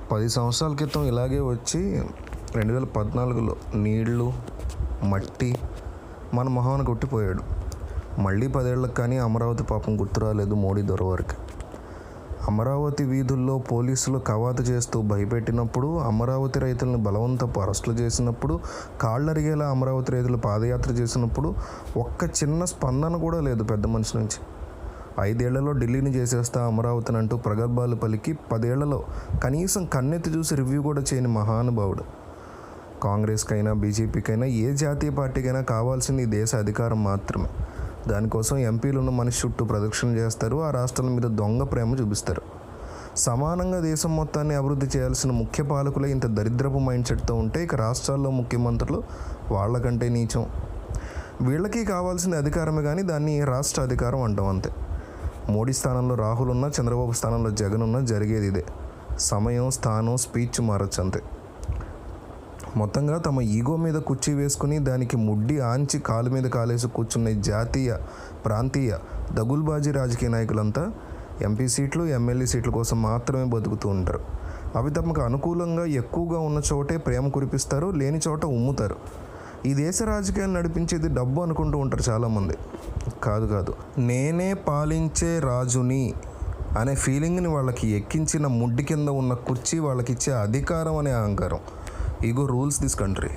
10 సంవత్సరాల క్రితం ఇలాగే వచ్చి 2014లో నీళ్లు మట్టి మన మొహాన కొట్టిపోయాడు. మళ్ళీ 10 ఏళ్ళకి కానీ అమరావతి పాపం గుర్తురాలేదు మోడీ దొరవరికి. అమరావతి వీధుల్లో పోలీసులు కవాతు చేస్తూ భయపెట్టినప్పుడు, అమరావతి రైతులను బలవంతపు అరెస్టులు చేసినప్పుడు, కాళ్ళరిగేలా అమరావతి రైతులు పాదయాత్ర చేసినప్పుడు ఒక్క చిన్న స్పందన కూడా లేదు పెద్ద మనిషి నుంచి. 5 ఏళ్లలో ఢిల్లీని చేసేస్తా అమరావతిని అంటూ ప్రగల్భాలు పలికి 10 ఏళ్లలో కనీసం కన్నెత్తి చూసి రివ్యూ కూడా చేయని మహానుభావుడు. కాంగ్రెస్కైనా బీజేపీకైనా ఏ జాతీయ పార్టీకైనా కావాల్సింది ఈ దేశ అధికారం మాత్రమే. దానికోసం ఎంపీలను మనిషి చుట్టూ ప్రదక్షిణ చేస్తారు, ఆ రాష్ట్రాల మీద దొంగ ప్రేమ చూపిస్తారు. సమానంగా దేశం మొత్తాన్ని అభివృద్ధి చేయాల్సిన ముఖ్య పాలకులే ఇంత దరిద్రపు మైండ్ సెట్తో ఉంటే ఇక రాష్ట్రాల్లో ముఖ్యమంత్రులు వాళ్ళకంటే నీచం. వీళ్ళకి కావాల్సిన అధికారమే కానీ దాన్ని రాష్ట్ర అధికారం అంటాం అంతే. మోడీ స్థానంలో రాహుల్ ఉన్నా, చంద్రబాబు స్థానంలో జగన్ ఉన్నా జరిగేది ఇదే. సమయం, స్థానం, స్పీచ్ మారచ్చు అంతే. మొత్తంగా తమ ఈగో మీద కుర్చీ వేసుకుని దానికి ముడ్డి ఆంచి కాలు మీద కాలేసి కూర్చున్న జాతీయ, ప్రాంతీయ దగుల్బాజీ రాజకీయ నాయకులంతా ఎంపీ సీట్లు, ఎమ్మెల్యే సీట్ల కోసం మాత్రమే బతుకుతూ ఉంటారు. అవి తమకు అనుకూలంగా ఎక్కువగా ఉన్న చోటే ప్రేమ కురిపిస్తారు, లేని చోట ఉమ్ముతారు. ఈ దేశ రాజకీయాలు నడిపించేది డబ్బు అనుకుంటూ ఉంటారు చాలామంది. కాదు, నేనే పాలించే రాజుని అనే ఫీలింగ్ని వాళ్ళకి ఎక్కించిన ముడ్డి కింద ఉన్న కుర్చీ వాళ్ళకిచ్చే అధికారం అనే అహంకారం. Ego rules this country.